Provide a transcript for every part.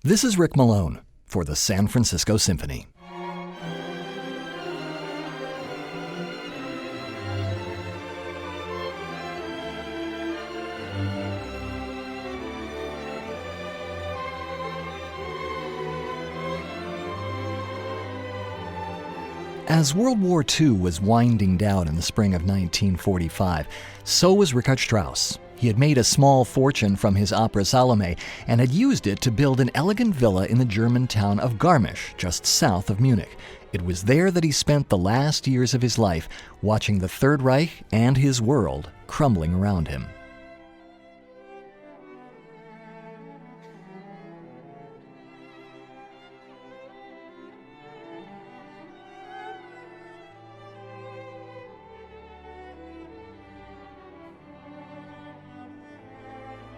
This is Rick Malone for the San Francisco Symphony. As World War II was winding down in the spring of 1945, so was Richard Strauss. He had made a small fortune from his opera Salome and had used it to build an elegant villa in the German town of Garmisch, just south of Munich. It was there that he spent the last years of his life, watching the Third Reich and his world crumbling around him.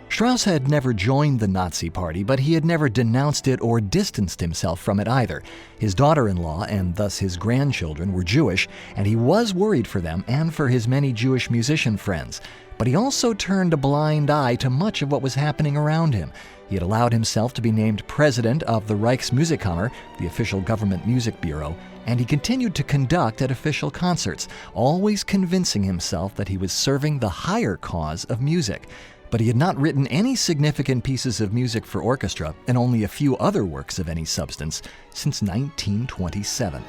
Strauss had never joined the Nazi Party, but he had never denounced it or distanced himself from it either. His daughter-in-law, and thus his grandchildren, were Jewish, and he was worried for them and for his many Jewish musician friends. But he also turned a blind eye to much of what was happening around him. He had allowed himself to be named president of the Reichsmusikkammer, the official government music bureau, and he continued to conduct at official concerts, always convincing himself that he was serving the higher cause of music. But he had not written any significant pieces of music for orchestra, and only a few other works of any substance, since 1927.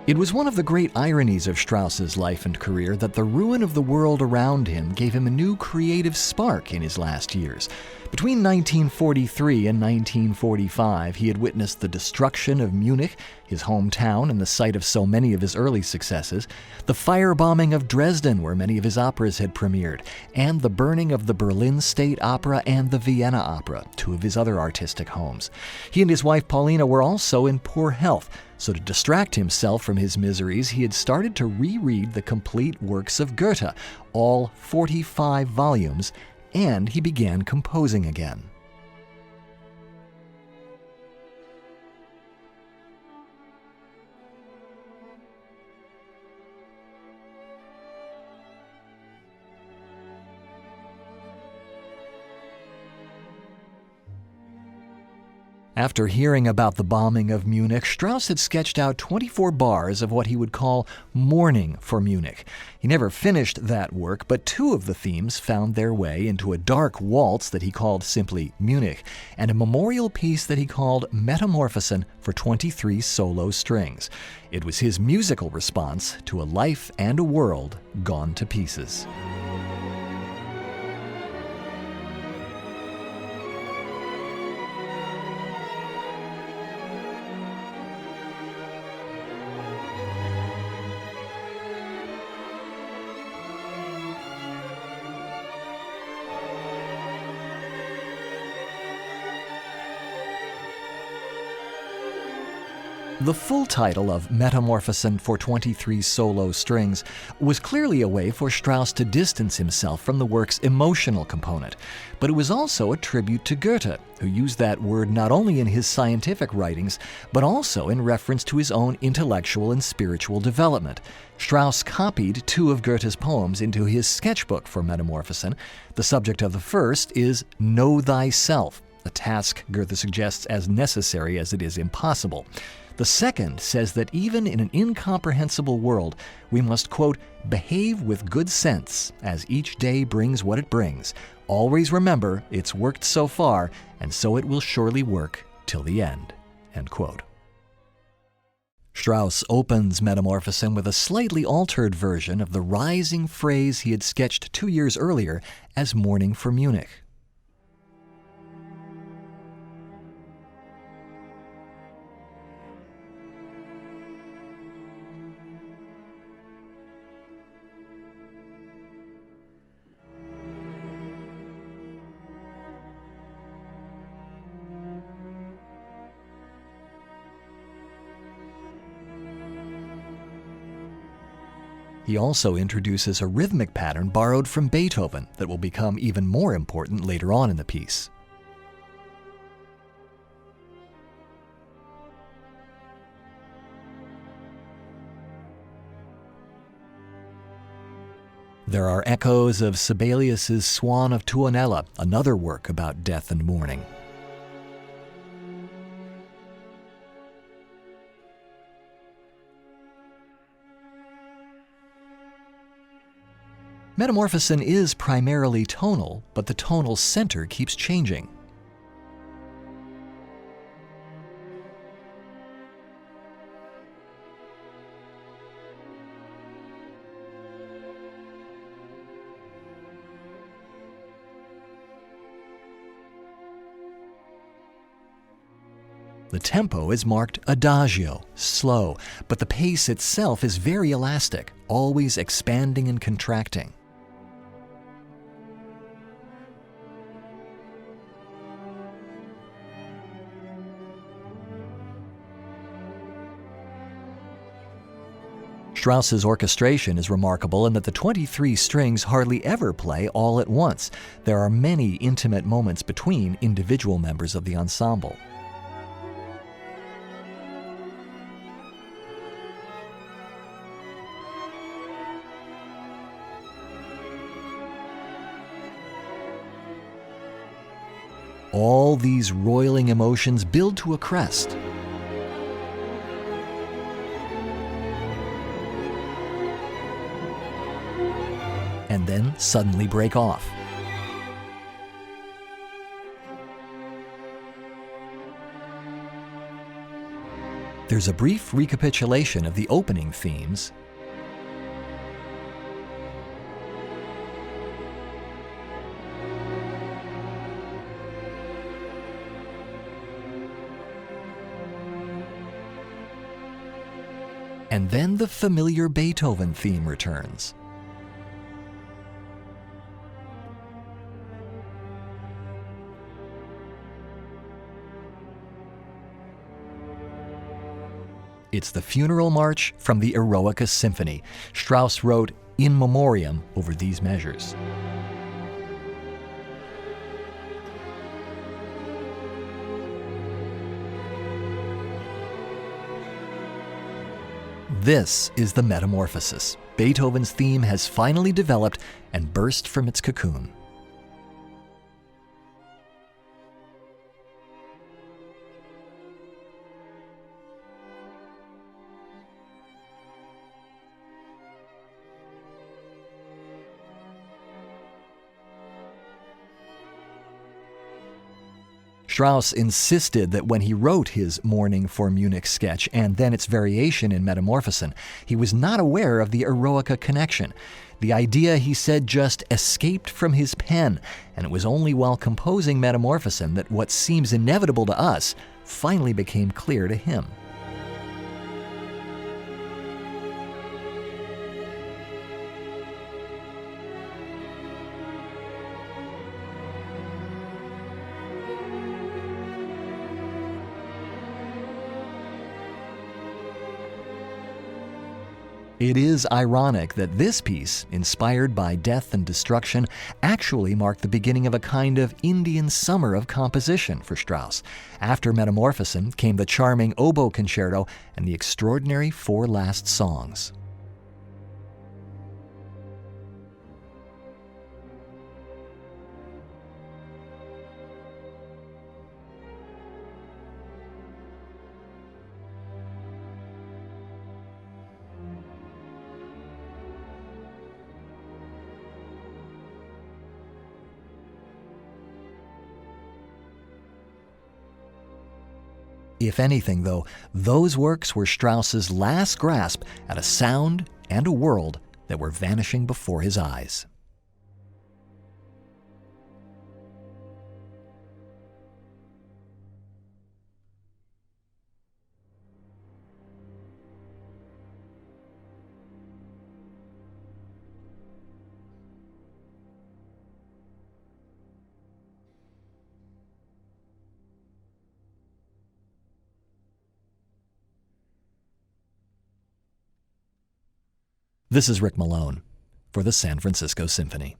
It was one of the great ironies of Strauss's life and career that the ruin of the world around him gave him a new creative spark in his last years. Between 1943 and 1945, he had witnessed the destruction of Munich, his hometown and the site of so many of his early successes, the firebombing of Dresden, where many of his operas had premiered, and the burning of the Berlin State Opera and the Vienna Opera, two of his other artistic homes. He and his wife Paulina were also in poor health, so to distract himself from his miseries, he had started to reread the complete works of Goethe, all 45 volumes, and he began composing again. After hearing about the bombing of Munich, Strauss had sketched out 24 bars of what he would call mourning for Munich. He never finished that work, but two of the themes found their way into a dark waltz that he called simply Munich, and a memorial piece that he called Metamorphosen for 23 solo strings. It was his musical response to a life and a world gone to pieces. The full title of Metamorphosen for 23 solo strings was clearly a way for Strauss to distance himself from the work's emotional component, but it was also a tribute to Goethe, who used that word not only in his scientific writings, but also in reference to his own intellectual and spiritual development. Strauss copied two of Goethe's poems into his sketchbook for Metamorphosen. The subject of the first is Know Thyself, a task Goethe suggests as necessary as it is impossible. The second says that even in an incomprehensible world, we must, quote, behave with good sense as each day brings what it brings. Always remember it's worked so far, and so it will surely work till the end, end quote. Strauss opens Metamorphosen with a slightly altered version of the rising phrase he had sketched 2 years earlier as Mourning for Munich. He also introduces a rhythmic pattern borrowed from Beethoven that will become even more important later on in the piece. There are echoes of Sibelius's Swan of Tuonela, another work about death and mourning. Metamorphosen is primarily tonal, but the tonal center keeps changing. The tempo is marked adagio, slow, but the pace itself is very elastic, always expanding and contracting. Strauss's orchestration is remarkable in that the 23 strings hardly ever play all at once. There are many intimate moments between individual members of the ensemble. All these roiling emotions build to a crest. And then suddenly break off. There's a brief recapitulation of the opening themes, and then the familiar Beethoven theme returns. It's the funeral march from the Eroica Symphony. Strauss wrote in memoriam over these measures. This is the Metamorphosis. Beethoven's theme has finally developed and burst from its cocoon. Strauss insisted that when he wrote his Mourning for Munich sketch and then its variation in Metamorphosen, he was not aware of the Eroica connection. The idea, he said, just escaped from his pen, and it was only while composing Metamorphosen that what seems inevitable to us finally became clear to him. It is ironic that this piece, inspired by death and destruction, actually marked the beginning of a kind of Indian summer of composition for Strauss. After Metamorphosen came the charming oboe concerto and the extraordinary four last songs. If anything, though, those works were Strauss's last grasp at a sound and a world that were vanishing before his eyes. This is Rick Malone for the San Francisco Symphony.